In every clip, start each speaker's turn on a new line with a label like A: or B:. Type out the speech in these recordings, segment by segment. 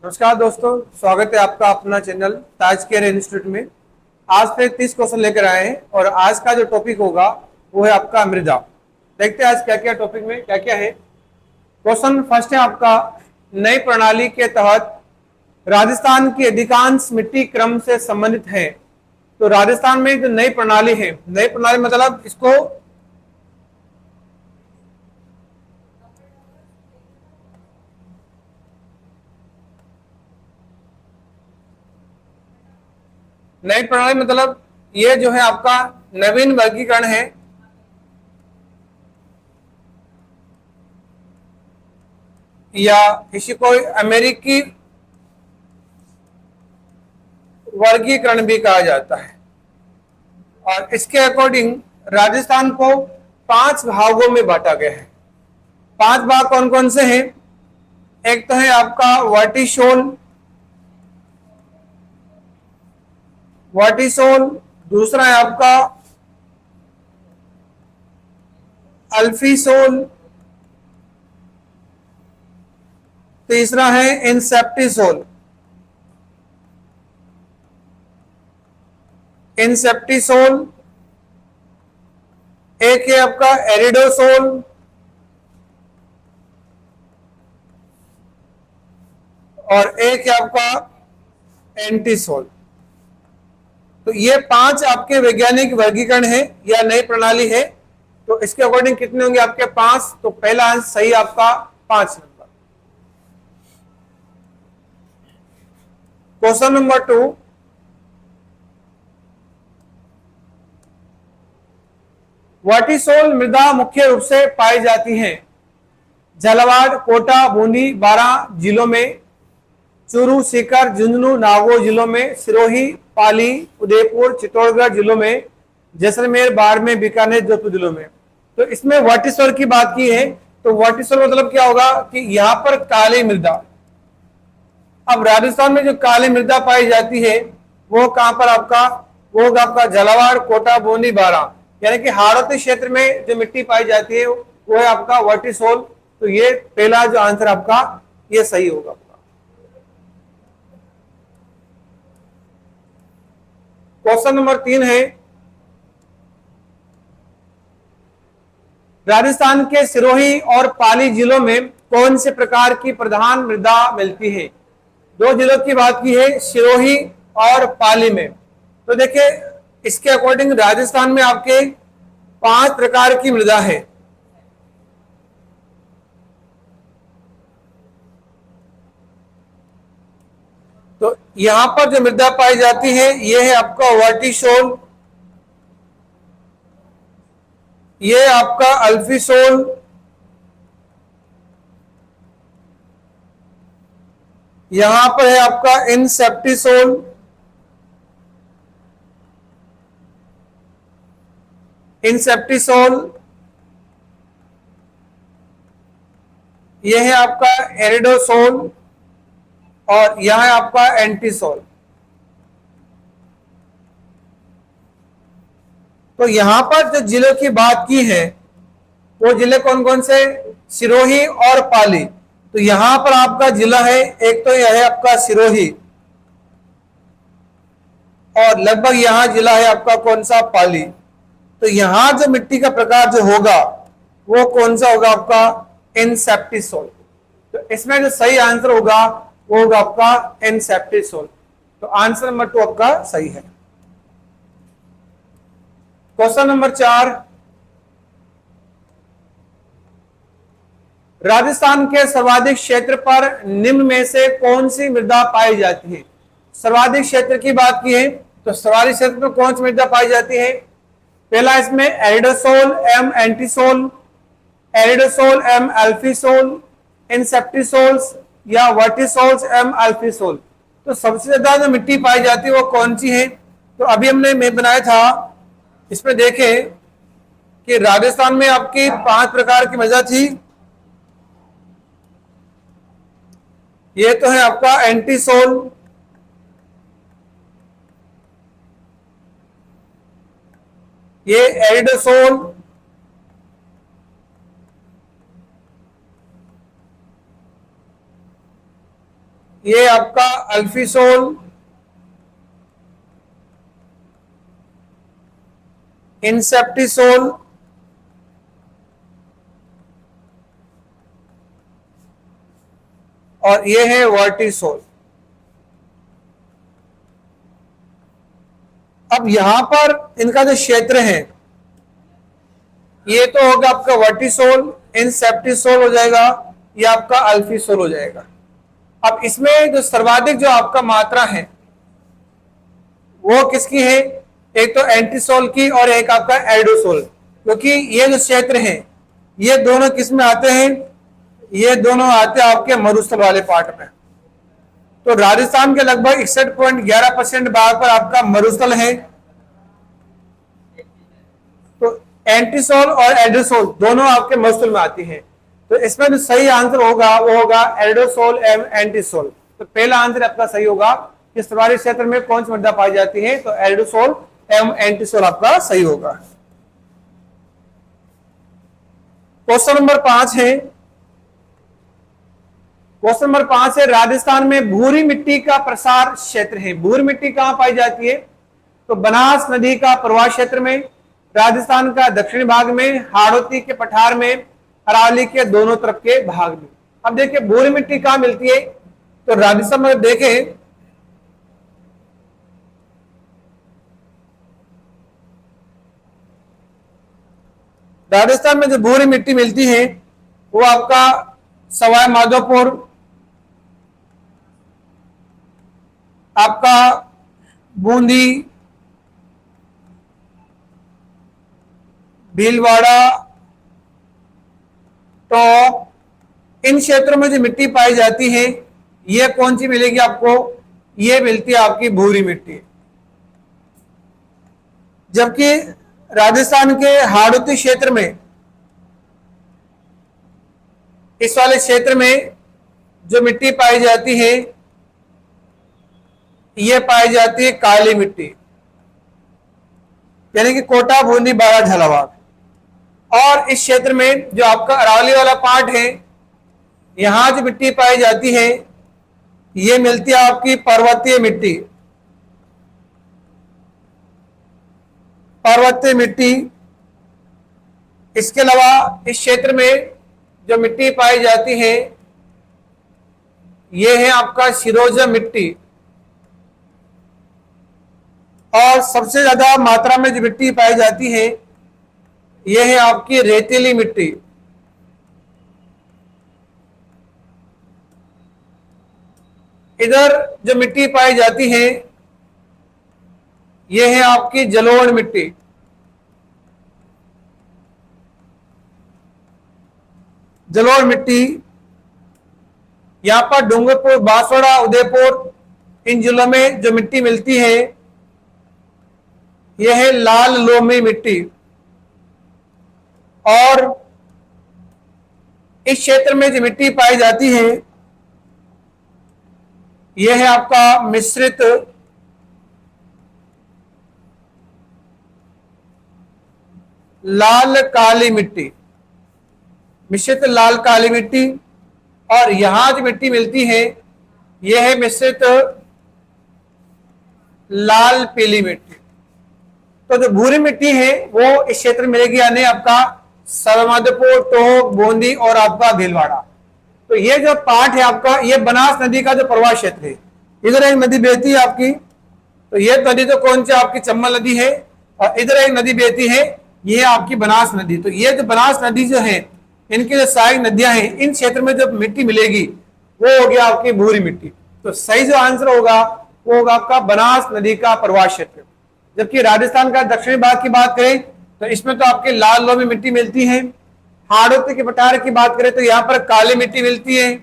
A: नमस्कार दोस्तों, स्वागत है आपका अपना चैनल ताज केयर इंस्टीट्यूट में। आज फिर 30 क्वेश्चन लेकर आए हैं और आज का जो टॉपिक होगा वो है आपका मृदा। देखते हैं आज क्या क्या टॉपिक में क्या क्या है। क्वेश्चन फर्स्ट है आपका, नई प्रणाली के तहत राजस्थान की अधिकांश मिट्टी क्रम से संबंधित है। तो राजस्थान में जो नई प्रणाली है, नई प्रणाली मतलब इसको नई प्रणाली मतलब ये जो है आपका नवीन वर्गीकरण है। या इसी को अमेरिकी वर्गीकरण भी कहा जाता है। और इसके अकॉर्डिंग राजस्थान को 5 भागों में बांटा गया है। 5 भाग कौन कौन से हैं? एक तो है आपका वर्टिसोल, दूसरा है आपका अल्फीसोल, तीसरा है इंसेप्टिसोल। एक है आपका एरिडोसोल और एक है आपका एंटीसोल। तो ये 5 आपके वैज्ञानिक वर्गीकरण है या नई प्रणाली है। तो इसके अकॉर्डिंग कितने होंगे आपके? 5। तो पहला आंसर सही आपका 5 नंबर। क्वेश्चन नंबर 2, वर्टिसोल मृदा मुख्य रूप से पाई जाती है झालावाड़, कोटा, बूंदी, बारां जिलों में, चूरू, सीकर, झुंझुनू, नागौर जिलों में, सिरोही, पाली, उदयपुर, चित्तौड़गढ़ जिलों में, जैसलमेर, बाड़मेर, बीकानेर, जोधपुर जिलों में। तो इसमें वर्टिसोल की बात की है। तो वर्टिसोल मतलब क्या होगा कि यहां पर काली मृदा। अब राजस्थान में जो काली मृदा पाई जाती है वो कहां पर आपका? वो होगा आपका झालावाड़, कोटा, बूंदी, बारां, यानी कि हाड़ौती क्षेत्र में जो मिट्टी पाई जाती है वो है आपका वर्टिसोल। तो ये पहला जो आंसर आपका ये सही होगा। क्वेश्चन नंबर 3 है, राजस्थान के सिरोही और पाली जिलों में कौन से प्रकार की प्रधान मृदा मिलती है? 2 जिलों की बात की है, सिरोही और पाली में। तो देखिए इसके अकॉर्डिंग राजस्थान में आपके 5 प्रकार की मृदा है। तो यहां पर जो मृदा पाई जाती है ये है आपका वर्टिसोल, ये आपका अल्फीसोल, यहां पर है आपका इंसेप्टिसोल, यह है आपका एरिडोसोल और यह है आपका एंटीसोल। तो यहां पर जो जिलों की बात की है वो जिले कौन कौन से? सिरोही और पाली। तो यहां पर आपका जिला है, एक तो यह है आपका सिरोही और लगभग यहां जिला है आपका कौन सा? पाली। तो यहां जो मिट्टी का प्रकार जो होगा वो कौन सा होगा आपका? इंसेप्टिसोल। तो इसमें जो सही आंसर होगा वो होगा आपका इंसेप्टिसोल। तो आंसर नंबर 2 आपका सही है। क्वेश्चन नंबर 4, राजस्थान के सर्वाधिक क्षेत्र पर निम्न में से कौन सी मृदा पाई जाती है? सर्वाधिक क्षेत्र की बात की है तो सर्वाधिक क्षेत्र में कौन सी मृदा पाई जाती है? पहला इसमें aridisol M entisol, aridisol M अल्फीसोल, इंसेप्टिसोल्स या वर्टिसोल्स एम अल्फीसोल। तो सबसे ज्यादा जो मिट्टी पाई जाती है वो कौन सी है? तो अभी हमने मैप बनाया था, इसमें देखें कि राजस्थान में आपकी 5 प्रकार की मृदा थी। ये तो है आपका एंटीसोल, ये एरिडोसोल, ये आपका अल्फिसोल, इंसेप्टिसोल, और ये है वर्टिसोल। अब यहां पर इनका जो क्षेत्र है ये तो होगा आपका वर्टिसोल, इंसेप्टिसोल हो जाएगा, ये आपका अल्फिसोल हो जाएगा। अब इसमें जो सर्वाधिक जो आपका मात्रा है वो किसकी है? एक तो एंटीसोल की और एक आपका एल्डोसोल, क्योंकि ये जो क्षेत्र है ये दोनों किस में आते हैं? ये दोनों आते हैं आपके मरुस्थल वाले पार्ट में। तो राजस्थान के लगभग 61.11% भाग पर आपका मरुस्थल है। तो एंटीसोल और एल्डोसोल दोनों आपके मरुस्थल में आती हैं। तो इसमें जो सही आंसर होगा वो होगा एल्डोसोल एवं एंटीसोल। तो पहला आंसर आपका सही होगा कि सर्वाधिक क्षेत्र में कौन सी मृदा पाई जाती है? तो एल्डोसोल एवं एंटीसोल आपका सही होगा। क्वेश्चन नंबर 5 है। क्वेश्चन नंबर 5 है, राजस्थान में भूरी मिट्टी का प्रसार क्षेत्र है। भूरी मिट्टी कहां पाई जाती है? तो बनास नदी का प्रवाह क्षेत्र में, राजस्थान का दक्षिणी भाग में, हाड़ौती के पठार में, अरावली के दोनों तरफ के भाग में। अब देखिए भूरी मिट्टी कहां मिलती है? तो राजस्थान में देखें राजस्थान में जो भूरी मिट्टी मिलती है वो आपका सवाई माधोपुर, आपका बूंदी, भीलवाड़ा, टोंक, इन क्षेत्रों में जो मिट्टी पाई जाती है ये कौन सी मिलेगी आपको? ये मिलती है आपकी भूरी मिट्टी। जबकि राजस्थान के हाड़ौती क्षेत्र में, इस वाले क्षेत्र में जो मिट्टी पाई जाती है ये पाई जाती है काली मिट्टी, यानी कि कोटा, बूंदी, बारा, झालावाड़। और इस क्षेत्र में जो आपका अरावली वाला पार्ट है यहां जो मिट्टी पाई जाती है ये मिलती है आपकी पर्वतीय मिट्टी। पर्वतीय मिट्टी। इसके अलावा इस क्षेत्र में जो मिट्टी पाई जाती है ये है आपका सिरोजा मिट्टी। और सबसे ज्यादा मात्रा में जो मिट्टी पाई जाती है यह है आपकी रेतीली मिट्टी। इधर जो मिट्टी पाई जाती है यह है आपकी जलोढ़ मिट्टी। जलोढ़ मिट्टी यहां पर डूंगरपुर, बांसवाड़ा, उदयपुर, इन जिलों में जो मिट्टी मिलती है यह है लाल लोमी मिट्टी। और इस क्षेत्र में जो मिट्टी पाई जाती है यह है आपका मिश्रित लाल काली मिट्टी। मिश्रित लाल काली मिट्टी। और यहां जो मिट्टी मिलती है यह है मिश्रित लाल पीली मिट्टी। तो जो भूरी मिट्टी है वो इस क्षेत्र में मिलेगी, यानी आपका सवाईमाधोपुर, टोंक, बूंदी और आपका भीलवाड़ा। तो ये जो पार्ट है आपका ये बनास नदी का जो प्रवाह क्षेत्र है। इधर एक नदी बहती है आपकी, तो ये नदी तो कौन सी आपकी चंबल नदी है, और इधर एक नदी बहती है ये है आपकी बनास नदी। तो ये जो बनास नदी जो है इनकी जो सहायक नदियां हैं इन क्षेत्र में जो मिट्टी मिलेगी वो हो गया आपकी भूरी मिट्टी। तो सही जो आंसर होगा वो होगा आपका बनास नदी का प्रवाह क्षेत्र। जबकि राजस्थान का दक्षिणी भाग की बात करें तो इसमें तो आपके लाल लोमी मिट्टी मिलती है। हाड़ौती के पठार की बात करें तो यहाँ पर काली मिट्टी मिलती है।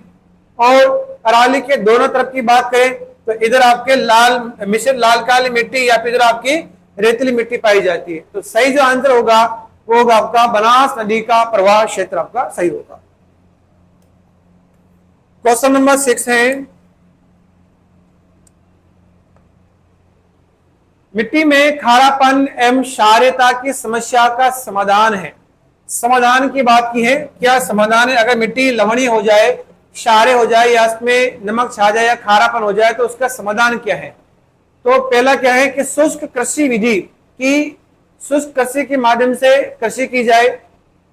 A: और अरावली के दोनों तरफ की बात करें तो इधर आपके लाल मिश्रित लाल काली मिट्टी या फिर इधर आपकी रेतीली मिट्टी पाई जाती है। तो सही जो आंसर होगा वो होगा आपका बनास नदी का प्रवाह क्षेत्र आपका सही होगा। क्वेश्चन नंबर 6 है, मिट्टी में खारापन एवं क्षारीयता की समस्या का समाधान है। समाधान की बात की है, क्या समाधान है? अगर मिट्टी लवणीय हो जाए, क्षारे हो जाए या इसमें नमक छा जाए या खारापन हो जाए तो उसका समाधान क्या है। तो पहला क्या है कि शुष्क कृषि विधि की, शुष्क कृषि के माध्यम से कृषि की जाए।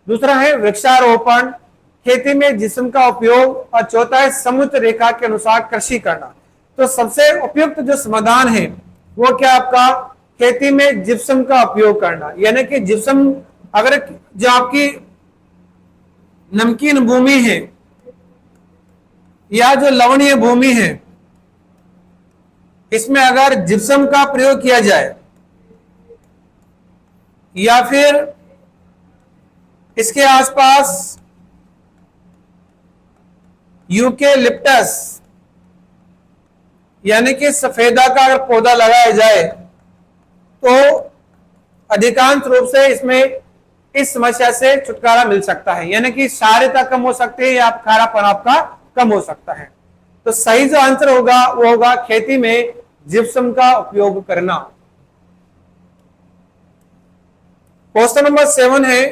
A: दूसरा है वृक्षारोपण, खेती में जिप्सम का उपयोग। और चौथा है समुद्र रेखा के अनुसार कृषि करना। तो सबसे उपयुक्त जो समाधान है वो क्या आपका, खेती में जिप्सम का उपयोग करना। यानी कि जिप्सम, अगर जो आपकी नमकीन भूमि है या जो लवणीय भूमि है, इसमें अगर जिप्सम का प्रयोग किया जाए या फिर इसके आसपास यूकेलिप्टस यानी कि सफेदा का अगर पौधा लगाया जाए तो अधिकांश रूप से इसमें इस समस्या से छुटकारा मिल सकता है। यानी कि क्षारीयता कम हो सकती है या खारापन आपका कम हो सकता है। तो सही जो आंसर होगा वो होगा खेती में जिप्सम का उपयोग करना। क्वेश्चन नंबर 7 है,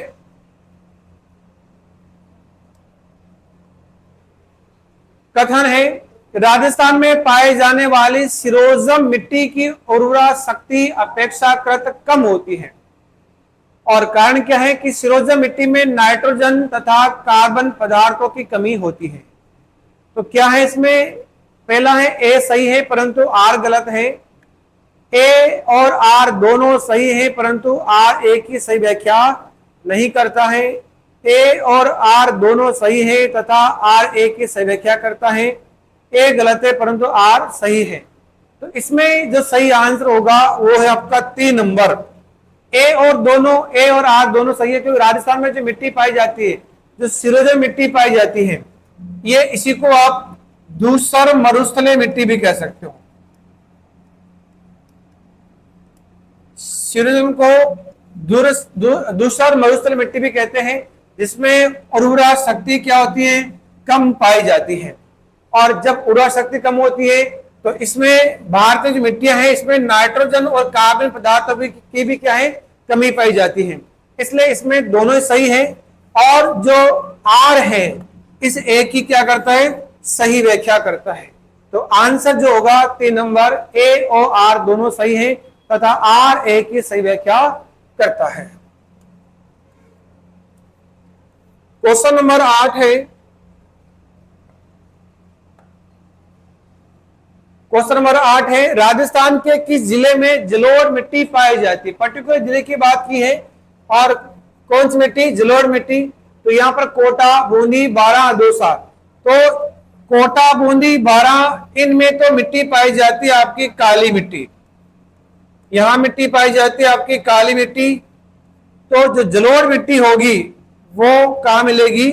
A: कथन है राजस्थान में पाए जाने वाली सिरोजम मिट्टी की उर्वरा शक्ति अपेक्षाकृत कम होती है। और कारण क्या है कि सिरोजम मिट्टी में नाइट्रोजन तथा कार्बन पदार्थों की कमी होती है। तो क्या है इसमें, पहला है ए सही है परंतु आर गलत है। ए और आर दोनों सही है परंतु आर ए की सही व्याख्या नहीं करता है। ए और आर दोनों सही है तथा आर ए की सही व्याख्या करता है। ए गलत है परंतु आर सही है। तो इसमें जो सही आंसर होगा वो है आपका 3 नंबर। ए और आर दोनों सही है क्योंकि राजस्थान में जो मिट्टी पाई जाती है, जो सिरोजम मिट्टी पाई जाती है, ये इसी को आप धूसर मरुस्थलीय मिट्टी भी कह सकते हो। सिरोजम को धूसर मरुस्थलीय मिट्टी भी कहते हैं, जिसमें उर्वरा शक्ति क्या होती है, कम पाई जाती है। और जब उर्वरा शक्ति कम होती है तो इसमें भारतीय जो मिट्टियां हैं इसमें नाइट्रोजन और कार्बन पदार्थों की भी क्या है, कमी पाई जाती है। इसलिए इसमें दोनों सही है। और जो आर है इस ए की क्या करता है, सही व्याख्या करता है। तो आंसर जो होगा 3 नंबर, ए और आर दोनों सही है तथा आर ए की सही व्याख्या करता है। क्वेश्चन नंबर 8 है, क्वेश्चन नंबर 8 है राजस्थान के किस जिले में जलोढ़ मिट्टी पाई जाती है। पर्टिकुलर जिले की बात की है और कौन सी मिट्टी, जलोढ़ मिट्टी। तो यहां पर कोटा, बूंदी, बारां, दौसा। तो कोटा, बूंदी, बारां, इनमें तो मिट्टी पाई जाती है आपकी काली मिट्टी। यहां मिट्टी पाई जाती है आपकी काली मिट्टी। तो जो जलोढ़ मिट्टी होगी वो कहां मिलेगी,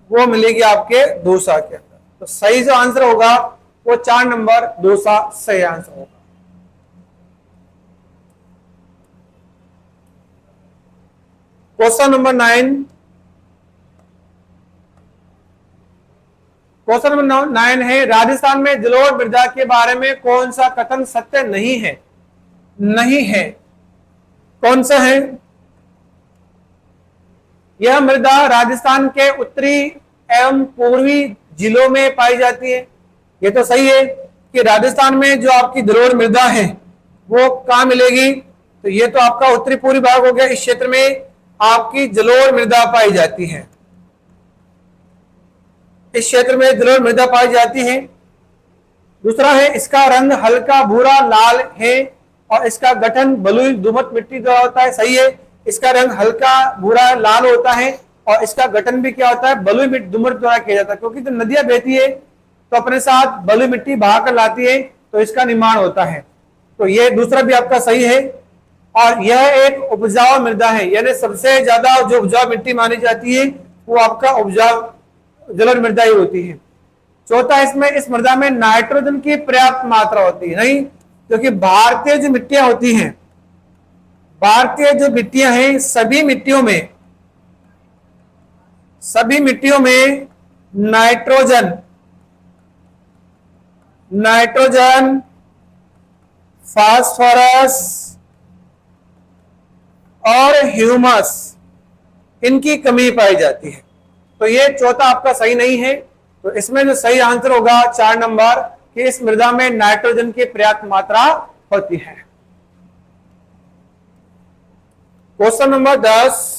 A: वो मिलेगी आपके दौसा के अंदर। तो सही जो आंसर होगा वो 4 नंबर दौसा सही आंसर होगा। क्वेश्चन नंबर 9, क्वेश्चन नंबर 9 है राजस्थान में जलोढ़ मृदा के बारे में कौन सा कथन सत्य नहीं है। नहीं है, कौन सा है, यह मृदा राजस्थान के उत्तरी एवं पूर्वी जिलों में पाई जाती है। ये तो सही है कि राजस्थान में जो आपकी जलोढ़ मृदा है वो कहां मिलेगी, तो ये तो आपका उत्तरी पूर्वी भाग हो गया। इस क्षेत्र में आपकी जलोढ़ मृदा पाई जाती है, इस क्षेत्र में जलोढ़ मृदा पाई जाती है। दूसरा है इसका रंग हल्का भूरा लाल है और इसका गठन बलुई दोमट मिट्टी का होता है। सही है, इसका रंग हल्का भूरा लाल होता है और इसका गठन भी क्या होता है, बलुई दोमट द्वारा किया जाता है। क्योंकि जब नदियां बहती है तो अपने साथ बलुई मिट्टी बहा कर लाती है तो इसका निर्माण होता है। तो ये दूसरा भी आपका सही है। और यह एक उपजाऊ मृदा है, यानी सबसे ज्यादा जो उपजाऊ मिट्टी मानी जाती है वो आपका उपजाऊ जलोढ़ मृदा ही होती है। चौथा, इसमें इस मृदा में नाइट्रोजन की पर्याप्त मात्रा होती है। नहीं, क्योंकि भारतीय जो मिट्टियां होती हैं, भारतीय जो मिट्टियां हैं सभी मिट्टियों में नाइट्रोजन, फास्फोरस और ह्यूमस, इनकी कमी पाई जाती है। तो ये चौथा आपका सही नहीं है। तो इसमें जो सही आंसर होगा 4 नंबर कि इस मृदा में नाइट्रोजन की पर्याप्त मात्रा होती है। क्वेश्चन नंबर 10,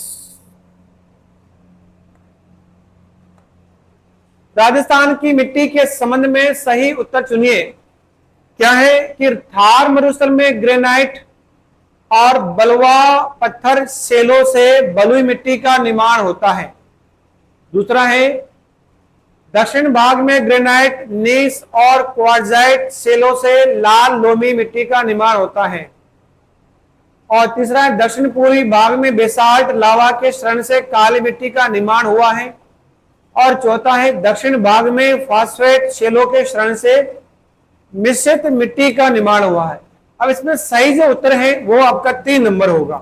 A: राजस्थान की मिट्टी के संबंध में सही उत्तर चुनिए। क्या है कि थार मरुस्थल में ग्रेनाइट और बलुआ पत्थर सेलों से बलुई मिट्टी का निर्माण होता है। दूसरा है दक्षिण भाग में ग्रेनाइट, नीस और क्वार्ट्जाइट सेलों से लाल लोमी मिट्टी का निर्माण होता है। और तीसरा है दक्षिण पूर्वी भाग में बेसाल्ट लावा के क्षरण से काली मिट्टी का निर्माण हुआ है। और चौथा है दक्षिण भाग में फास्फेट सेलों के क्षरण से मिश्रित मिट्टी का निर्माण हुआ है। अब इसमें सही जो उत्तर है वो आपका 3 नंबर होगा,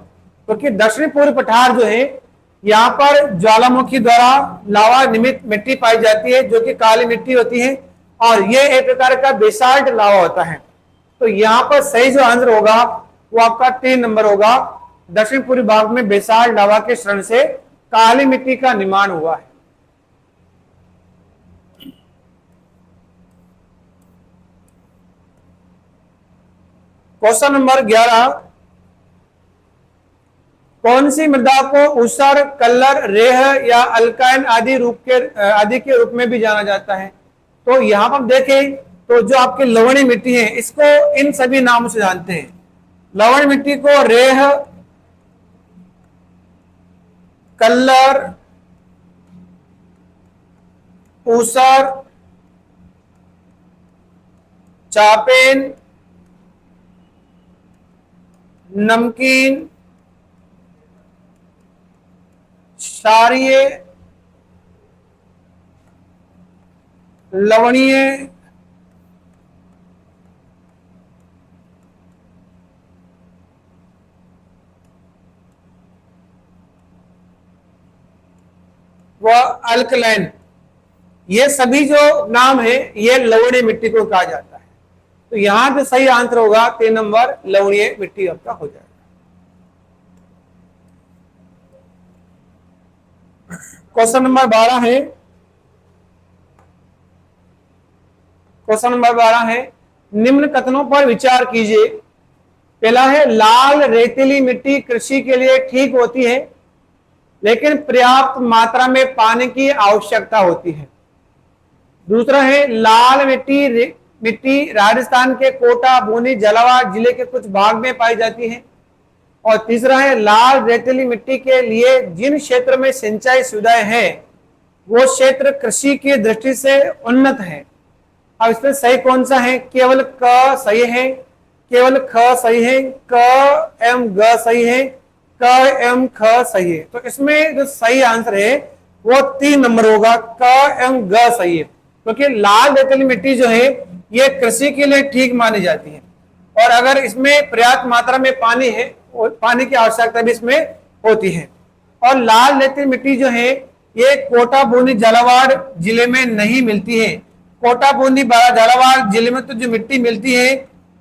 A: क्योंकि दक्षिण पूर्व पठार जो है यहाँ पर ज्वालामुखी द्वारा लावा निर्मित मिट्टी पाई जाती है, जो कि काली मिट्टी होती है, और ये एक प्रकार का बेसाल्ट लावा होता है। तो यहाँ पर सही जो आंसर होगा वो आपका 3 नंबर होगा। दक्षिण पूर्वी भाग में बेसाल्ट लावा के क्षरण से काली मिट्टी का निर्माण हुआ है। क्वेश्चन नंबर 11, कौन सी मृदा को ऊसर, कल्लर, रेह या अल्काइन आदि के रूप में भी जाना जाता है? तो यहां पर देखें तो जो आपकी लवणी मिट्टी है इसको इन सभी नामों से जानते हैं। लवण मिट्टी को रेह, कल्लर, ऊसर, चापेन, नमकीन, क्षारीय, लवणीय, व अल्कलाइन, ये सभी जो नाम है ये लवणीय मिट्टी को कहा जाता है। तो यहां पे सही आंसर होगा 3 नंबर, लवणीय मिट्टी आपका हो जाएगा। क्वेश्चन नंबर 12 है, क्वेश्चन नंबर 12 है, निम्न कथनों पर विचार कीजिए। पहला है लाल रेतीली मिट्टी कृषि के लिए ठीक होती है, लेकिन पर्याप्त मात्रा में पानी की आवश्यकता होती है। दूसरा है लाल मिट्टी राजस्थान के कोटा, बूंदी, झालावाड़ जिले के कुछ भाग में पाई जाती है। और तीसरा है लाल रेतीली मिट्टी के लिए जिन क्षेत्र में सिंचाई सुविधाएं हैं वो क्षेत्र कृषि की दृष्टि से उन्नत है। अब इसमें सही कौन सा है? केवल क सही है, केवल ख सही है, क एम ग सही है, क एम ख सही है। तो इसमें जो सही आंसर है वो 3 नंबर होगा, क एम ग सही है, क्योंकि लाल रेतीली मिट्टी जो है ये कृषि के लिए ठीक मानी जाती है, और अगर इसमें पर्याप्त मात्रा में पानी है और पानी की आवश्यकता भी इसमें होती है। और लाल रेतीली मिट्टी जो है ये कोटा, बूंदी, झालावाड़ जिले में नहीं मिलती है। कोटा, बूंदी, झालावाड़ जिले में तो जो मिट्टी मिलती है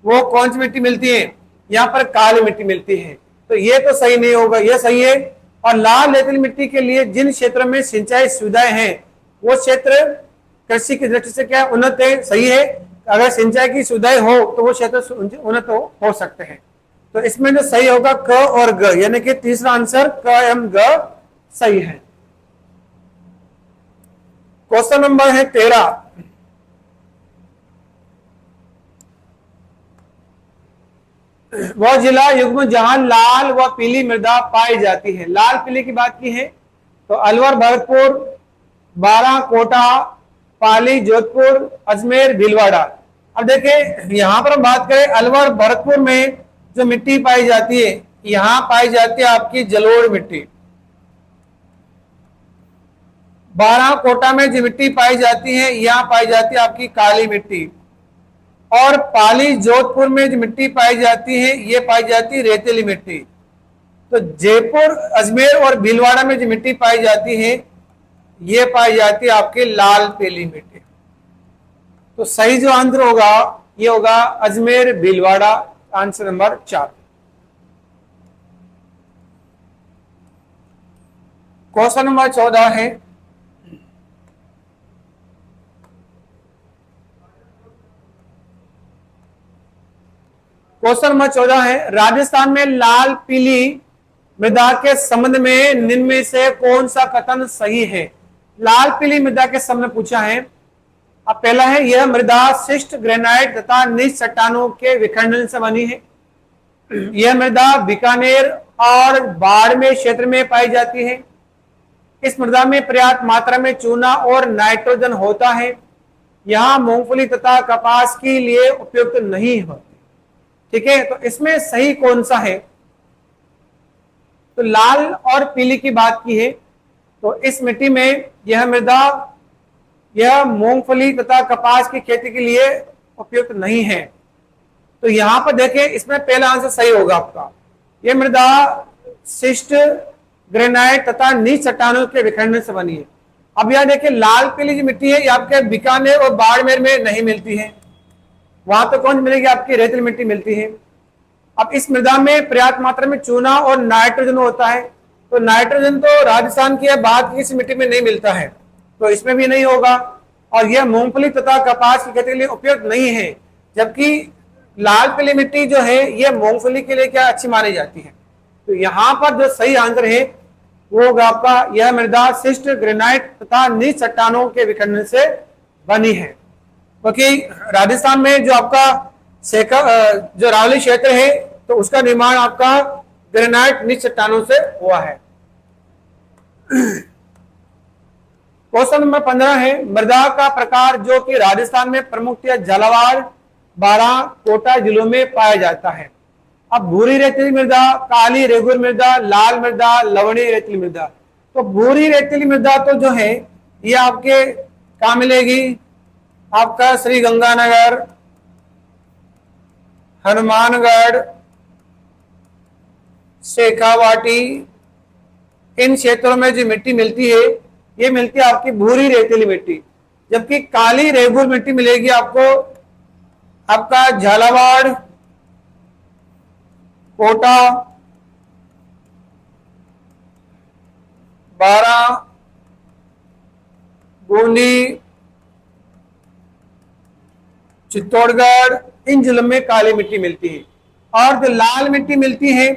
A: वो कौन सी मिट्टी मिलती है? यहाँ पर काली मिट्टी मिलती है। तो ये तो सही नहीं होगा, ये सही है। और लाल रेतीली मिट्टी के लिए जिन क्षेत्र में सिंचाई सुविधाएं हैं वो क्षेत्र कृषि की दृष्टि से क्या उन्नत है, सही है। अगर सिंचाई की सुविधाएं हो तो वो क्षेत्र उन्नत हो सकते हैं। तो इसमें जो सही होगा क और ग, यानी कि तीसरा आंसर क एम ग सही है। क्वेश्चन नंबर है 13, वह जिला युग्म जहां लाल व पीली मृदा पाई जाती है। लाल पीली की बात की है तो अलवर, भरतपुर, बारां, कोटा, पाली, जोधपुर, अजमेर, भीलवाड़ा। अब देखिए यहां पर हम बात करें अलवर, भरतपुर में जो मिट्टी पाई जाती है, यहां पाई जाती है आपकी जलोढ़ मिट्टी। बारां, कोटा में जो मिट्टी पाई जाती है यहां पाई जाती है आपकी काली मिट्टी। और पाली, जोधपुर में जो मिट्टी पाई जाती है ये पाई जाती है रेतीली मिट्टी। तो जयपुर, अजमेर और भीलवाड़ा में जो मिट्टी पाई जाती है ये पाई जाती है आपकी लाल पीली मिट्टी। तो सही जो आंसर होगा ये होगा Ajmer, Bhilwara, answer number 4। Question number 14 है, क्वेश्चन नंबर 14 है, राजस्थान में लाल पीली मृदा के संबंध में निम्न में से कौन सा कथन सही है? लाल पीली मृदा के संबंध में पूछा है। अब पहला है, यह मृदा शिष्ट ग्रेनाइट तथा निज चट्टानों के विखंडन से बनी है। यह मृदा बीकानेर और बाड़मेर क्षेत्र में पाई जाती है। इस मृदा में पर्याप्त मात्रा में चूना और नाइट्रोजन होता है। यहाँ मूंगफली तथा कपास के लिए उपयुक्त नहीं होती। ठीक है, तो इसमें सही कौन सा है? तो लाल और पीली की बात की है, तो इस मिट्टी में यह मृदा यह मूंगफली तथा कपास की खेती के लिए उपयुक्त नहीं है। तो यहां पर देखें, इसमें पहला आंसर सही होगा आपका। यह मृदा शिष्ट ग्रेनाइट तथा निज चट्टानों के विखंडन से बनी है। अब यह देखिए, लाल पीली जो मिट्टी है ये आपके बीकानेर और बाड़मेर में नहीं मिलती है। वहां तो कौन मिलेगी? आपकी रेतीली मिट्टी मिलती है। अब इस मृदा में पर्याप्त मात्रा में चूना और नाइट्रोजन होता है। तो नाइट्रोजन तो राजस्थान की या बाहर की किसी मिट्टी में नहीं मिलता है, तो इसमें भी नहीं होगा। और यह मूंगफली तथा कपास की खेती के लिए उपयुक्त नहीं है। जबकि लाल पीली मिट्टी जो है यह मूंगफली के लिए क्या अच्छी मानी जाती है। तो यहां पर जो सही आंसर है वो होगा आपका, यह मृदा शिष्ट ग्रेनाइट तथा निज चट्टानों के विखंडन से बनी है। क्योंकि राजस्थान में जो आपका जो रावली क्षेत्र है तो उसका निर्माण आपका ग्रेनाइट निज चट्टानों से हुआ है। क्वेश्चन नंबर 15 है, मृदा का प्रकार जो कि राजस्थान में प्रमुखतः झालावाड़, बारां, कोटा जिलों में पाया जाता है। अब भूरी रेतीली मृदा, काली रेगुर मृदा, लाल मृदा, लवणीय रेतीली मृदा। तो भूरी रेतीली मृदा तो जो है ये आपके कहाँ मिलेगी? आपका श्री गंगानगर, हनुमानगढ़, शेखावाटी, इन क्षेत्रों में जो मिट्टी मिलती है ये मिलती है आपकी भूरी रेतीली मिट्टी। जबकि काली रेगुर मिट्टी मिलेगी आपको आपका झालावाड़, कोटा, बारां, बूंदी, चित्तौड़गढ़, इन जिलों में काली मिट्टी मिलती है। और जो लाल मिट्टी मिलती है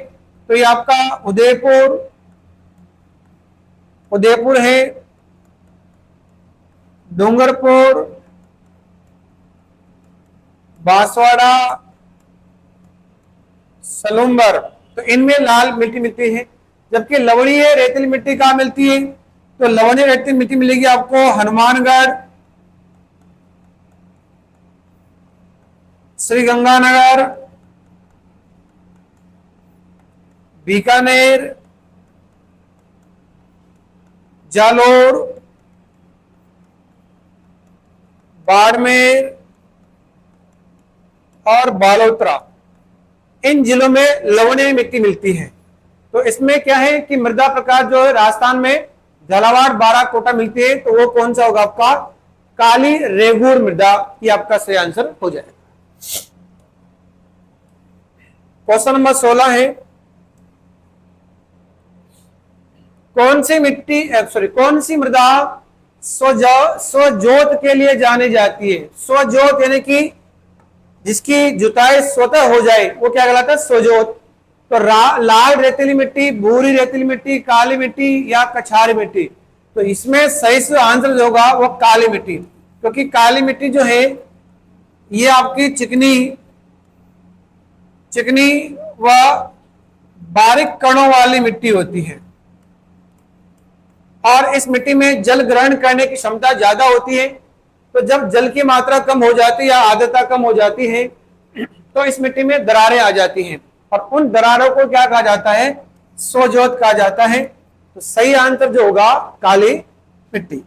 A: तो ये आपका उदयपुर है, डूंगरपुर, बांसवाड़ा, सलूम्बर, तो इनमें लाल मिट्टी मिलती है। जबकि लवणीय रेतीली मिट्टी कहाँ मिलती है? तो लवणीय रेतीली मिट्टी मिलेगी आपको हनुमानगढ़, श्रीगंगानगर, बीकानेर, जालोर, बाड़मेर और बालोतरा, इन जिलों में लवणीय मिट्टी मिलती है। तो इसमें क्या है कि मृदा प्रकार जो है राजस्थान में झालावाड़, बारां, कोटा मिलती है, तो वो कौन सा होगा आपका? काली रेगुर मृदा, ये आपका सही आंसर हो जाएगा। क्वेश्चन नंबर 16 है, कौन सी मृदा स्वजोत के लिए जानी जाती है? स्वजोत यानी कि जिसकी जुताई स्वतः हो जाए वो क्या कहलाता है? स्वजोत। तो लाल रेतीली मिट्टी, भूरी रेतीली मिट्टी, काली मिट्टी या कछारी मिट्टी। तो इसमें सही से आंसर जो होगा वो काली मिट्टी, क्योंकि काली मिट्टी जो है ये आपकी चिकनी व बारीक कणों वाली मिट्टी होती है। और इस मिट्टी में जल ग्रहण करने की क्षमता ज्यादा होती है। तो जब जल की मात्रा कम हो जाती है या आर्द्रता कम हो जाती है तो इस मिट्टी में दरारें आ जाती हैं, और उन दरारों को क्या कहा जाता है? स्वजोत कहा जाता है। तो सही आंसर जो होगा काली मिट्टी।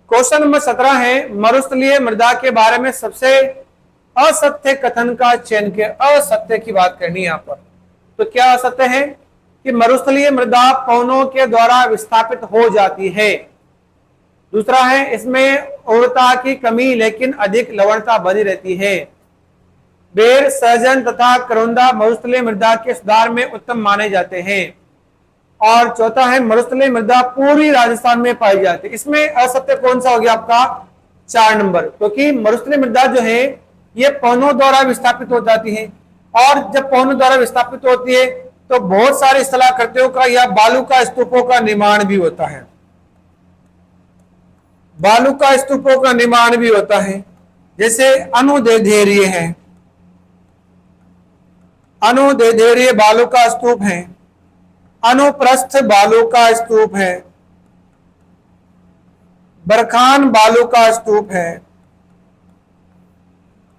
A: क्वेश्चन नंबर 17 है, मरुस्थलीय मृदा के बारे में सबसे असत्य कथन का चयन किया। असत्य की बात करनी है यहाँ पर। तो क्या असत्य है? कि मरुस्थलीय मृदा पवनों के द्वारा विस्थापित हो जाती है। दूसरा है, इसमें उर्वरता की कमी लेकिन अधिक लवणता बनी रहती है। बेर, सहजन तथा करोंदा मरुस्थलीय मृदा के सुधार में उत्तम माने जाते हैं। और चौथा है मरुस्थलीय मृदा पूरी राजस्थान में पाई जाती है। इसमें असत्य कौन सा हो गया आपका 4 नंबर, क्योंकि मरुस्थलीय मृदा जो है ये पवनों द्वारा विस्थापित हो जाती है, और जब पवनों द्वारा विस्थापित होती है तो बहुत सारे स्थलाकृतियों का या बालू का स्तूपों का निर्माण भी होता है, बालू का स्तूपों का निर्माण भी होता है। जैसे अनुदैर्ध्य है, अनुदैर्ध्य बालू का स्तूप है, अनुप्रस्थ बालू का स्तूप है, बरखान बालू का स्तूप है,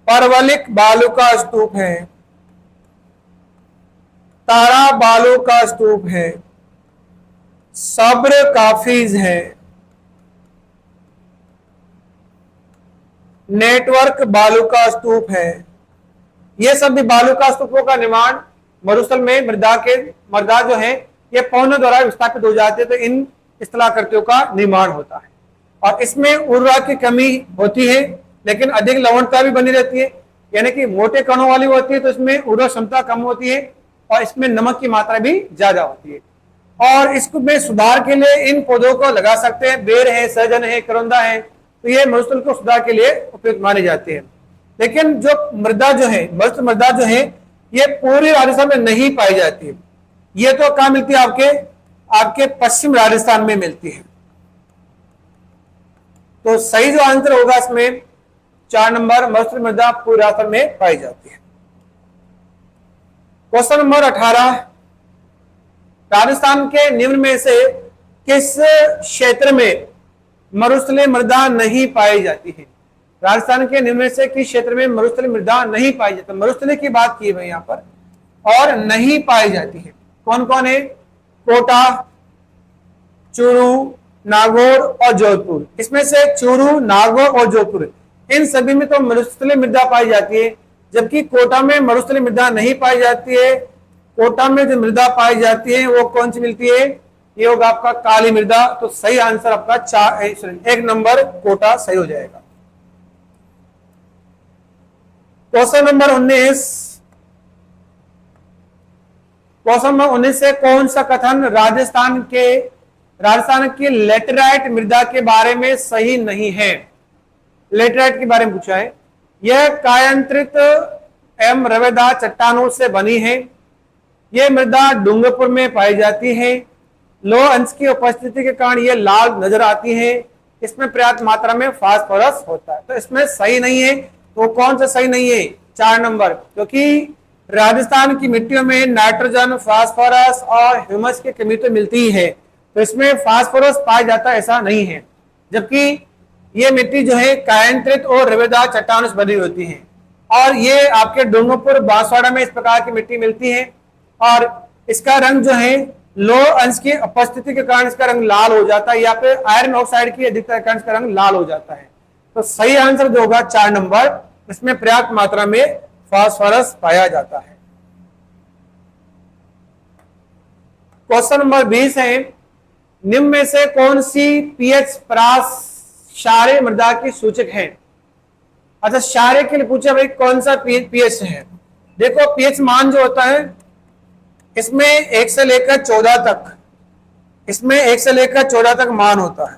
A: परवलिक बालू का स्तूप है, तारा बालू का स्तूप है, सब्र काफिज है, नेटवर्क बालू का स्तूप है। ये सब भी बालू का स्तूपों का निर्माण मरुस्थल में मृदा जो है ये पवनों द्वारा विस्थापित हो जाते हैं, तो इन स्थलाकृतियों का निर्माण होता है। और इसमें ऊर्जा की कमी होती है, लेकिन अधिक लवणता भी बनी रहती है, यानी कि मोटे कणों वाली होती है तो इसमें ऊर्जा क्षमता कम होती है, और इसमें नमक की मात्रा भी ज्यादा होती है। और इसमें सुधार के लिए इन पौधों को लगा सकते हैं, बेर है, सहजन है, करौंदा है, तो ये मरुस्थल को सुधार के लिए उपयुक्त माने जाते हैं। लेकिन जो मृदा जो है मरुस्थल मृदा जो है ये पूरी राजस्थान में नहीं पाई जाती है, ये तो कहाँ मिलती है आपके पश्चिम राजस्थान में मिलती है। तो सही जो आंसर होगा इसमें 4 नंबर, मरुस्थल मृदा पूरी राजस्थान में पाई जाती है। क्वेश्चन नंबर 18, राजस्थान के निम्न में से किस क्षेत्र में मरुस्थलीय मृदा नहीं पाई जाती है? राजस्थान के निम्न में से किस क्षेत्र में मरुस्थलीय मृदा नहीं पाई जाती? मरुस्थलीय की बात की है यहाँ पर, और नहीं पाई जाती है। कौन कौन है? कोटा, चूरू, नागौर और जोधपुर। इसमें से चूरू, नागौर और जोधपुर इन सभी में तो मरुस्थलीय मृदा पाई जाती है, जबकि कोटा में मरुस्थलीय मृदा नहीं पाई जाती है। कोटा में जो मृदा पाई जाती है वो कौन सी मिलती है? ये होगा आपका काली मृदा। तो सही आंसर आपका 1 नंबर कोटा सही हो जाएगा। क्वेश्चन नंबर 19, क्वेश्चन नंबर 19 से कौन सा कथन राजस्थान की लेटेराइट मृदा के बारे में सही नहीं है? लेटेराइट के बारे में पूछा है। यह कायांतरित एवं रवेदार चट्टानों से बनी है। यह मृदा डूंगरपुर में पाई जाती है। लौह अंश की उपस्थिति के कारण यह लाल नजर आती है। इसमें पर्याप्त मात्रा में फास्फोरस होता है। तो इसमें सही नहीं है। तो कौन सा सही नहीं है? 4 नंबर, क्योंकि राजस्थान की मिट्टियों में नाइट्रोजन, फास्फोरस और ह्यूमस की कमी तो मिलती ही है, तो इसमें फास्फोरस पाया जाता है ऐसा नहीं है। जबकि ये मिट्टी जो है कायांतरित और रवेदार चट्टानों से बनी होती है, और ये आपके डूंगरपुर, बांसवाड़ा में इस प्रकार की मिट्टी मिलती है। और इसका रंग जो है लौह अंश की उपस्थिति के कारण इसका रंग लाल हो जाता है, या फिर आयरन ऑक्साइड की अधिकता के कारण इसका रंग लाल हो जाता है। तो सही आंसर जो होगा 4 नंबर, इसमें पर्याप्त मात्रा में फास्फोरस पाया जाता है। क्वेश्चन नंबर 20 है, निम्न में से कौन सी पीएच परास क्षारीय मृदा की सूचक है? अच्छा, क्षारीय के लिए पूछा भाई कौन सा पीएच है। देखो पीएच मान जो होता है इसमें 1 से लेकर 14 तक, इसमें 1 से लेकर 14 तक मान होता है,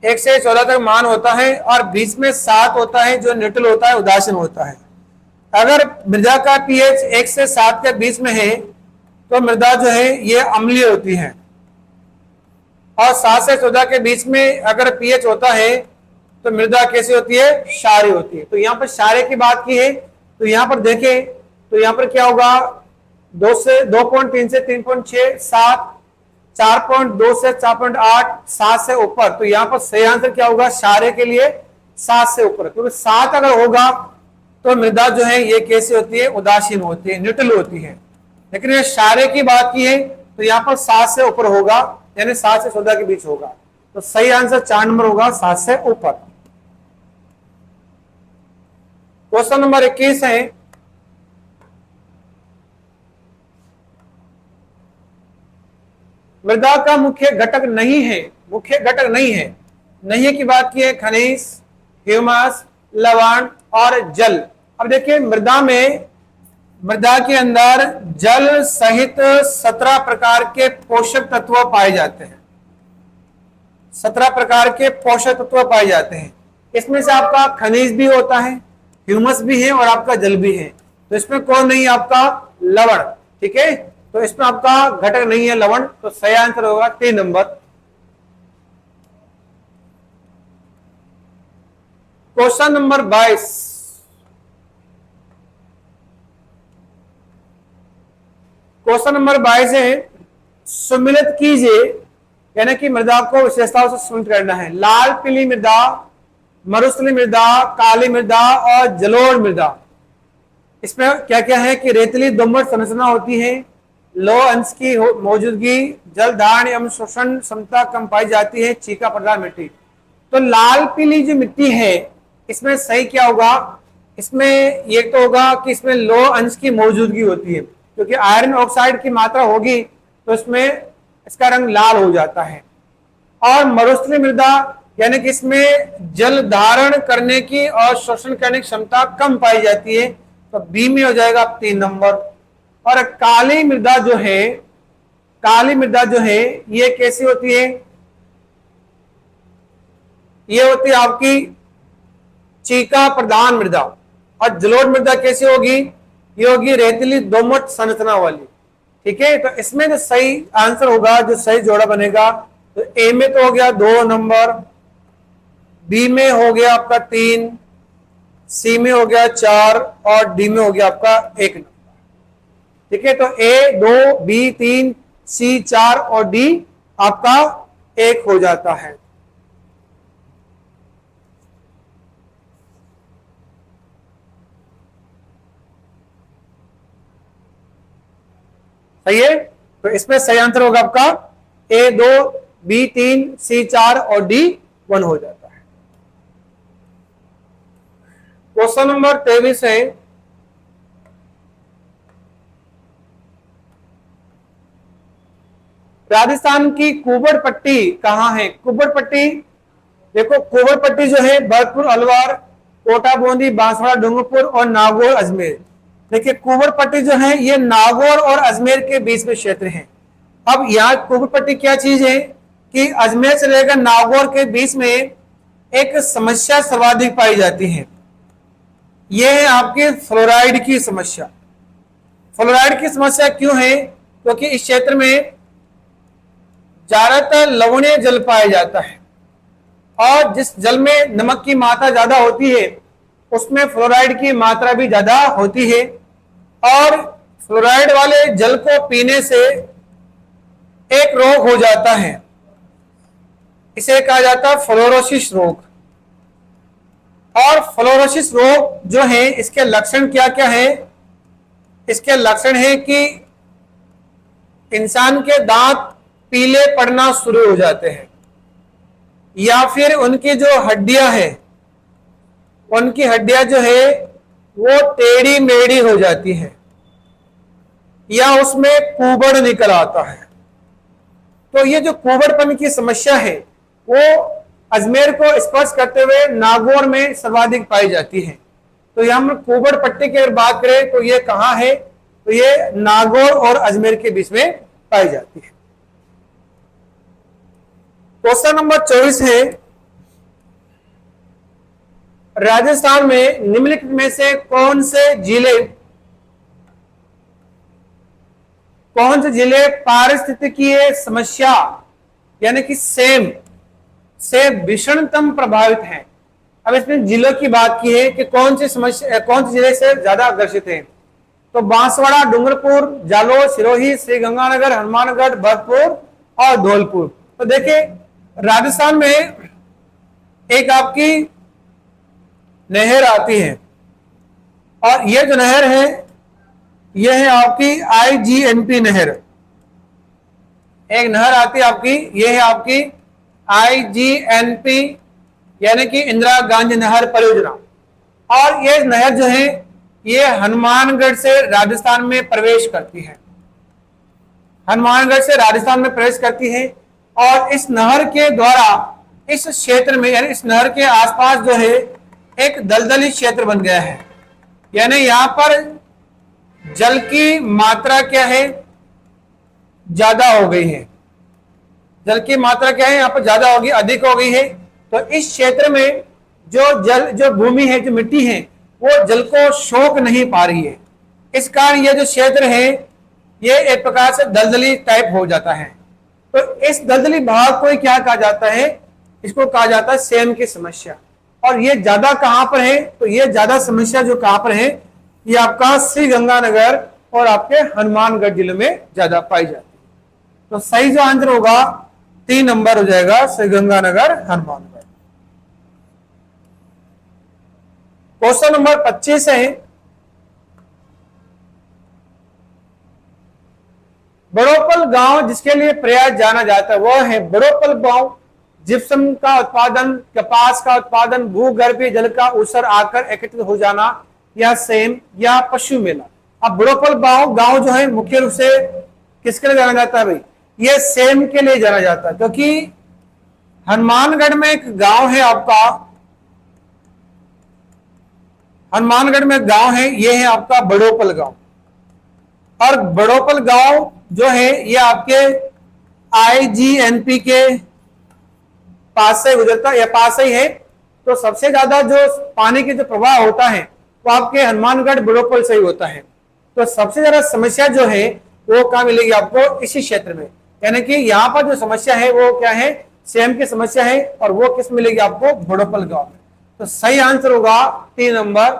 A: 1 से 14 तक मान होता है, और बीच में 7 होता है जो न्यूट्रल होता है, उदासीन होता है। अगर मृदा का पीएच 1 से 7 के बीच में है तो मृदा जो है ये अम्लीय होती है, और 7 से 14 के बीच में अगर पीएच होता है तो मृदा कैसी होती है? क्षारीय होती है। तो यहाँ पर क्षारीय की बात की है, तो यहाँ पर देखें तो यहाँ पर क्या होगा? 2.3 से 3.6, 7, 4.2 से 4.8, 7 से ऊपर। तो यहाँ पर सही आंसर क्या होगा क्षारीय के लिए? 7 से ऊपर, क्योंकि 7 अगर होगा तो मृदा जो है ये कैसी होती है? उदासीन होती है, न्यूट्रल होती है। लेकिन ये क्षारीय की बात की है तो यहाँ पर 7 से ऊपर होगा, यानी 7 से 14 के बीच होगा। तो सही आंसर 4 नंबर होगा, 7 से ऊपर। क्वेश्चन नंबर 21 है, मृदा का मुख्य घटक नहीं है, मुख्य घटक नहीं है। नहीं है की बात की है खनिज, ह्यूमस, लवण और जल। अब देखिए मृदा में मृदा के अंदर जल सहित 17 प्रकार के पोषक तत्व पाए जाते हैं। 17 प्रकार के पोषक तत्व पाए जाते हैं। इसमें से आपका खनिज भी होता है, ह्यूमस भी है और आपका जल भी है। तो इसमें कौन नहीं है? आपका लवण। ठीक है, तो इसमें आपका घटक नहीं है लवण, तो सही आंसर होगा 3 number. Question number 22, question number 22 है, सुमिलित कीजिए, यानी कि मृदा को विशेषताओं से सुमिलित करना है। लाल पीली मृदा, मरुस्थली मृदा, काली मृदा और जलोढ़ मृदा। इसमें क्या क्या है कि रेतीली दोमट संरचना होती है, लौह अंश की मौजूदगी, जल धारण एवं शोषण क्षमता कम पाई जाती है, चीका प्रधान मिट्टी। तो लाल पीली जो मिट्टी है इसमें सही क्या होगा? इसमें ये तो होगा कि इसमें लौह अंश की मौजूदगी होती है, क्योंकि आयरन ऑक्साइड की मात्रा होगी तो इसमें इसका रंग लाल हो जाता है। और मरुस्थली मृदा यानी कि इसमें जल धारण करने की और शोषण करने की क्षमता कम पाई जाती है, तो बी में हो जाएगा 3 नंबर। और काली मृदा जो है, काली मृदा जो है ये कैसी होती है? ये होती है आपकी चीका प्रधान मृदा। और जलोढ़ मृदा कैसी होगी? ये होगी रेतीली दोमट संरचना वाली। ठीक है, तो इसमें जो सही आंसर होगा, जो सही जोड़ा बनेगा, तो ए में तो हो गया 2 नंबर, बी में हो गया आपका 3, सी में हो गया 4 और डी में हो गया आपका 1 नंबर। ठीक है, तो ए 2, बी 3, सी 4 और डी आपका 1 हो जाता है। सही है, तो इसमें सही आंसर होगा आपका ए 2, बी 3, सी 4 और डी 1 हो जाता है। क्वेश्चन नंबर 23 है, राजस्थान की कुबड़ पट्टी कहां है? कुबड़ पट्टी, देखो कुबड़ पट्टी जो है भरतपुर, अलवार, कोटा, बूंदी, बांसवाड़ा, डूंगरपुर और नागौर, अजमेर। देखिए कुबड़ पट्टी जो है ये नागौर और अजमेर के बीच में क्षेत्र है। अब यहाँ कुबड़ पट्टी क्या चीज है कि अजमेर से लेकर नागौर के बीच में एक समस्या सर्वाधिक पाई जाती है। यह है आपके फ्लोराइड की समस्या। फ्लोराइड की समस्या क्यों है? क्योंकि इस क्षेत्र में ज्यादातर लवणीय जल पाया जाता है और जिस जल में नमक की मात्रा ज्यादा होती है उसमें फ्लोराइड की मात्रा भी ज्यादा होती है। और फ्लोराइड वाले जल को पीने से एक रोग हो जाता है, इसे कहा जाता है फ्लोरोसिस रोग। और फ्लोरोसिस रोग जो है इसके लक्षण क्या क्या है? इसके लक्षण है कि इंसान के दांत पीले पड़ना शुरू हो जाते हैं, या फिर उनकी जो हड्डियां हैं, उनकी हड्डियां जो है वो टेढ़ी मेढ़ी हो जाती है, या उसमें कुबड़ निकल आता है। तो ये जो कुबड़पन की समस्या है वो अजमेर को स्पर्श करते हुए नागौर में सर्वाधिक पाई जाती है। तो यह हम कुबड़ पट्टी की अगर बात करें तो ये कहां है? तो ये नागौर और अजमेर के बीच में पाई जाती है। क्वेश्चन नंबर 24 है, राजस्थान में निम्नलिखित में से कौन से जिले पारिस्थितिकीय समस्या यानी कि सेम से भीषणतम प्रभावित हैं? अब इसमें जिलों की बात की है कि कौन सी समस्या, कौन से जिले से ज्यादा ग्रसित हैं? तो बांसवाड़ा, डूंगरपुर, जालोर, सिरोही, श्रीगंगानगर, हनुमानगढ़, भरतपुर और धौलपुर। तो देखिए राजस्थान में एक आपकी नहर आती है और यह जो नहर है यह है आपकी IGNP नहर। एक नहर आती है आपकी, यह है आपकी IGNP यानी कि इंदिरा गांधी नहर परियोजना। और यह नहर जो है ये हनुमानगढ़ से राजस्थान में प्रवेश करती है, हनुमानगढ़ से राजस्थान में प्रवेश करती है। और इस नहर के द्वारा इस क्षेत्र में यानी इस नहर के आसपास जो है एक दलदली क्षेत्र बन गया है, यानी यहाँ पर जल की मात्रा क्या है, ज्यादा हो गई है। जल की मात्रा क्या है यहाँ पर, ज्यादा होगी, अधिक हो गई है। तो इस क्षेत्र में जो भूमि है, जो मिट्टी है, वो जल को सोख नहीं पा रही है। इस कारण ये जो क्षेत्र है ये एक प्रकार से दलदली टाइप हो जाता है। तो इस दलदली भाग को क्या कहा जाता है, इसको कहा जाता है सेम की समस्या। और ये ज्यादा कहां पर है, तो ये ज्यादा समस्या जो कहां पर है, ये आपका श्री गंगानगर और आपके हनुमानगढ़ जिले में ज्यादा पाई जाती है। तो सही जो आंसर होगा 3 नंबर हो जाएगा, श्री गंगानगर हनुमानगढ़। क्वेश्चन नंबर 25 है, बड़ोपल गांव जिसके लिए प्रयास जाना जाता है वह है बड़ोपल गांव। जिप्सम का उत्पादन, कपास का उत्पादन, भूगर्भीय जल का ऊसर आकर एकत्रित हो जाना, या सेम, या पशु मेला। अब बड़ोपल गांव जो है मुख्य रूप से किसके लिए जाना जाता है भाई, ये सेम के लिए जाना जाता है। क्योंकि हनुमानगढ़ में एक गांव है आपका, हनुमानगढ़ में गांव है, ये है आपका बड़ोपल गांव। और बड़ोपल गांव जो है ये आपके IGNP के पास से गुजरता है, या पास ही है। तो सबसे ज्यादा जो पानी की जो प्रवाह होता है वो आपके हनुमानगढ़ बड़ोपल से ही होता है। तो सबसे ज्यादा समस्या जो है वो कहाँ मिलेगी आपको, इसी क्षेत्र में। यानी कि यहाँ पर जो समस्या है वो क्या है, सेम की समस्या है, और वो किस मिलेगी आपको, बड़ोपल गांव में। तो सही आंसर होगा 3 नंबर,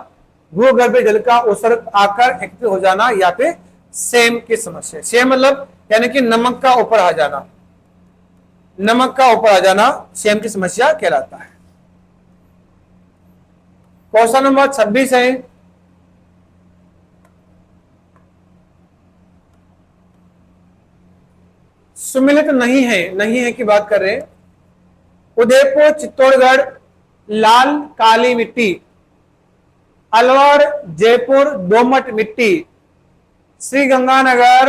A: भूगर्भीय जल का ऊसर आकर एकत्रित हो जाना, या फिर सेम की समस्या। सेम मतलब यानी कि नमक का ऊपर आ जाना, नमक का ऊपर आ जाना सेम की समस्या कहलाता है। क्वेश्चन नंबर 26 है, सुमिलित नहीं है, नहीं है की बात कर रहे हैं। उदयपुर चित्तौड़गढ़ लाल काली मिट्टी, अलवर जयपुर दोमट मिट्टी, श्री गंगानगर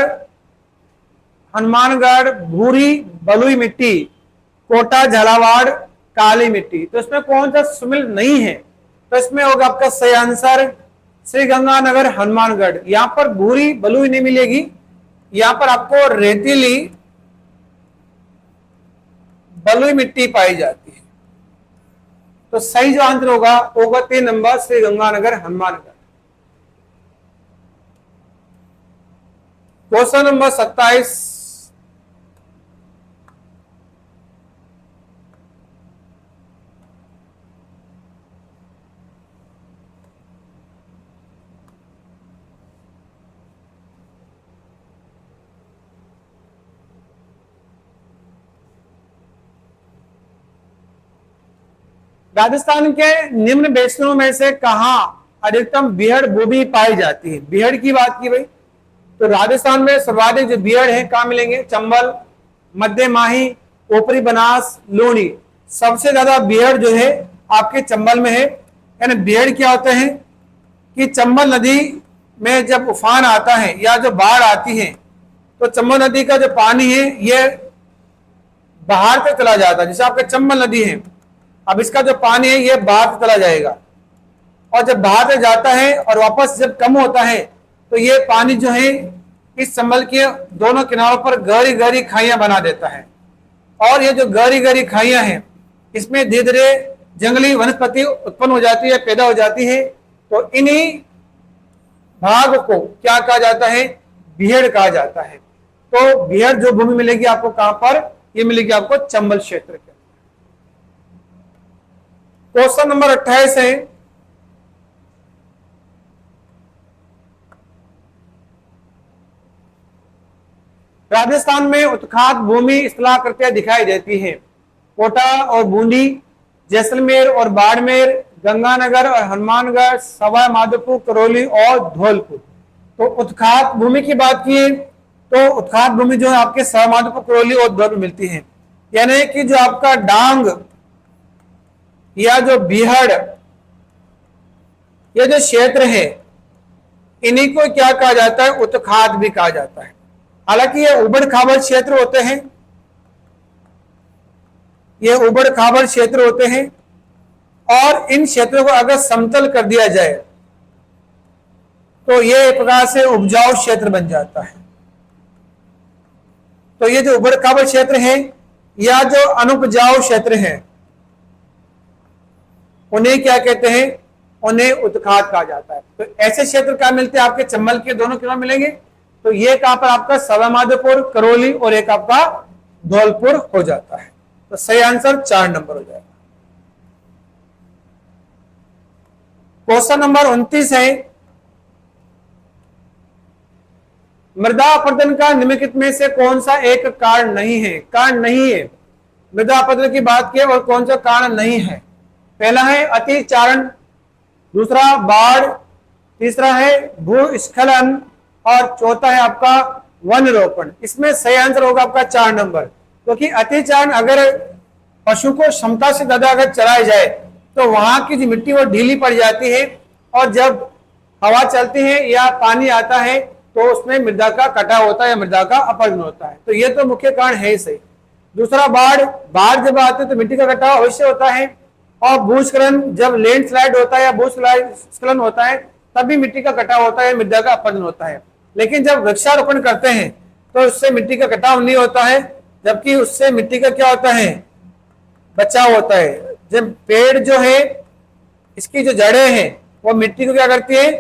A: हनुमानगढ़ भूरी बलुई मिट्टी, कोटा झालावाड़ काली मिट्टी। तो इसमें कौन सा सुमिलित नहीं है, तो इसमें होगा आपका सही आंसर श्री गंगानगर हनुमानगढ़। यहां पर भूरी बलुई नहीं मिलेगी, यहां पर आपको रेतीली बलुई मिट्टी पाई जाती है। तो सही जो आंसर होगा 3 number, Shri Ganganagar Hanumangarh. Question number 27, Rajasthan के निम्न बेसिनों में से कहां अधिकतम बीहड़ भूमि पाई जाती है। बीहड़ की बात की भाई, तो राजस्थान में सर्वाधिक जो बीहड़ है कहां मिलेंगे, चंबल, मध्य माही, ऊपरी बनास, लूणी। सबसे ज्यादा बीहड़ जो है आपके चंबल में है। यानी बीहड़ क्या होते हैं कि चंबल नदी में जब उफान आता है या जो बाढ़ आती है, तो चंबल नदी का जो पानी है ये बाहर तक चला जाता है। जैसे आपके चंबल नदी है, अब इसका जो पानी है ये बाहर चला जाएगा, और जब बाहर से जाता है और वापस जब कम होता है तो ये पानी जो है इस चंबल के दोनों किनारों पर गहरी गहरी खाइयां बना देता है। और ये जो गहरी गहरी खाइयां हैं इसमें धीरे धीरे जंगली वनस्पति उत्पन्न हो जाती है, पैदा हो जाती है। तो इन्हीं भाग को क्या कहा जाता है, बीहड़ कहा जाता है। तो बीहड़ जो भूमि मिलेगी आपको कहां पर, ये मिलेगी आपको चंबल क्षेत्र के। क्वेश्चन नंबर 28 है, राजस्थान में उत्खात भूमि स्थलाकृतियां दिखाई देती है। कोटा और बूंदी, जैसलमेर और बाड़मेर, गंगानगर और हनुमानगढ़, सवाई माधोपुर, करौली और धौलपुर। तो उत्खात भूमि की बात की तो उत्खात भूमि जो है आपके सवाई माधोपुर, करौली और धौलपुर मिलती है। यानी कि जो आपका डांग या जो बीहड़, ये जो क्षेत्र है इन्हीं को क्या कहा जाता है, उत्खात भी कहा जाता है। हालांकि ये उबड़ खाबड़ क्षेत्र होते हैं, ये उबड़ खाबड़ क्षेत्र होते हैं, और इन क्षेत्रों को अगर समतल कर दिया जाए तो ये एक प्रकार से उपजाऊ क्षेत्र बन जाता है। तो ये जो उबड़ खाबड़ क्षेत्र है या जो अनुपजाऊ क्षेत्र है उन्हें क्या कहते हैं, उन्हें उत्खाद कहा जाता है। तो ऐसे क्षेत्र क्या मिलते हैं आपके चंबल के दोनों किनारों मिलेंगे। तो ये कहां पर आपका सवामाधोपुर, करौली और एक आपका धौलपुर हो जाता है। तो सही आंसर 4 नंबर हो जाएगा। क्वेश्चन नंबर 29 है, मृदा अपरदन का निम्नलिखित में से कौन सा एक कारण नहीं है। कारण नहीं है, मृदा अपरदन की बात की और कौन सा कारण नहीं है। पहला है अतिचारण, दूसरा बाढ़, तीसरा है भूस्खलन और चौथा है आपका वन रोपण। इसमें सही आंसर होगा आपका 4 नंबर, क्योंकि अतिचारण अगर पशु को क्षमता से ज्यादा अगर चलाया जाए तो वहां की जो मिट्टी वो ढीली पड़ जाती है और जब हवा चलती है या पानी आता है तो उसमें मृदा का कटाव होता है या मृदा का अपरदन होता है। तो ये तो मुख्य कारण है ही सही। दूसरा बाढ़, बाढ़ जब आते है तो मिट्टी का कटाव अवश्य होता है। और भूस्खलन, जब लैंडस्लाइड होता है या भूस्खलन होता है तभी मिट्टी का कटाव होता है, मृदा का अपरदन होता है। लेकिन जब वृक्षारोपण करते हैं तो उससे मिट्टी का कटाव नहीं होता है, जबकि उससे मिट्टी का क्या होता है, बचाव होता है। जब पेड़ जो है इसकी जो जड़ें हैं वो मिट्टी को क्या करती है,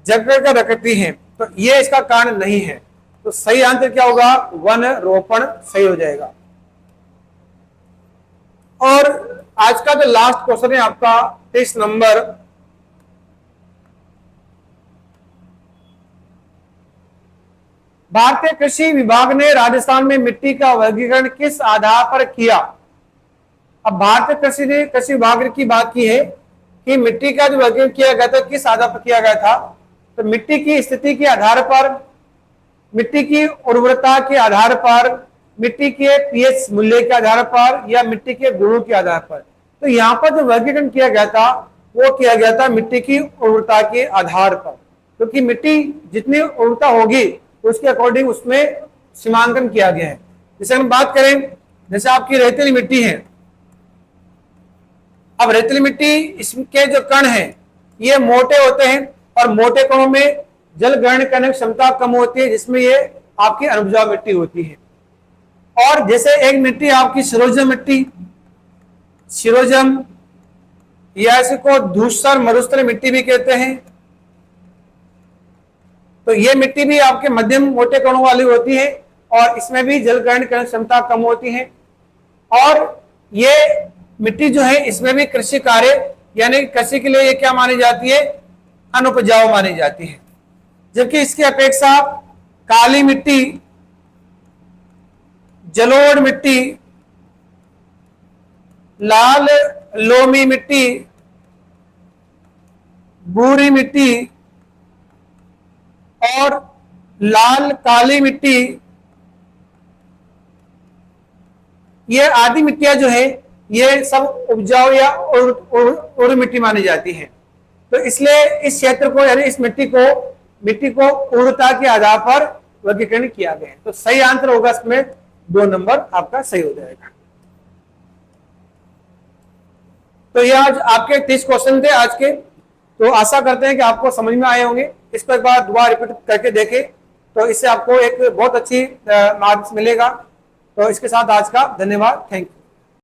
A: जकड़ कर रखती हैं। तो ये इसका कारण नहीं है। तो सही आंसर क्या होगा, वन रोपण सही हो जाएगा। और आज का जो लास्ट क्वेश्चन है आपका 30 नंबर, भारतीय कृषि विभाग ने राजस्थान में मिट्टी का वर्गीकरण किस आधार पर किया। अब भारतीय कृषि विभाग की बात की है कि मिट्टी का जो वर्गीकरण किया गया था किस आधार पर किया गया था। तो मिट्टी की स्थिति के आधार पर, मिट्टी की उर्वरता के आधार पर, मिट्टी के पीएच मूल्य के आधार पर या मिट्टी के गुणों के आधार पर। तो यहाँ पर जो वर्गीकरण किया गया था वो किया गया था मिट्टी की उर्वरता के आधार पर, क्योंकि मिट्टी जितनी उर्वरता होगी उसके अकॉर्डिंग उसमें सीमांकन किया गया है। जैसे हम बात करें, जैसे आपकी रेतीली मिट्टी है, अब रेतीली मिट्टी इसके जो कण हैं ये मोटे होते हैं और मोटे कणों में जल ग्रहण करने की क्षमता कम होती है, जिसमें ये आपकी अनुपजाऊ मिट्टी होती है। और जैसे एक मिट्टी आपकी शिरोजम मिट्टी, शिरोजम या इसको धूसर मरुस्थल मिट्टी भी कहते हैं। तो ये मिट्टी भी आपके मध्यम मोटे कणों वाली होती है और इसमें भी जल ग्रहण करने की क्षमता कम होती है। और ये मिट्टी जो है इसमें भी कृषि कार्य यानी कृषि के लिए ये क्या मानी जाती है, अनुपजाऊ मानी जाती है। जबकि इसकी अपेक्षा काली मिट्टी, जलोढ़ मिट्टी, लाल लोमी मिट्टी, भूरी मिट्टी और लाल काली मिट्टी, ये आदि मिट्टियां जो है ये सब उपजाऊ या उर्वर मिट्टी मानी जाती है। तो इसलिए इस क्षेत्र को यानी इस मिट्टी को उर्वरता के आधार पर वर्गीकरण किया गया है। तो सही आंसर होगा इसमें 2 नंबर आपका सही हो जाएगा। तो ये आज आपके 30 क्वेश्चन थे आज के। तो आशा करते हैं कि आपको समझ में आए होंगे। इसको एक बार दोबारा रिपीट करके देखें तो इससे आपको एक बहुत अच्छी मार्क्स मिलेगा। तो इसके साथ आज का धन्यवाद, थैंक यू।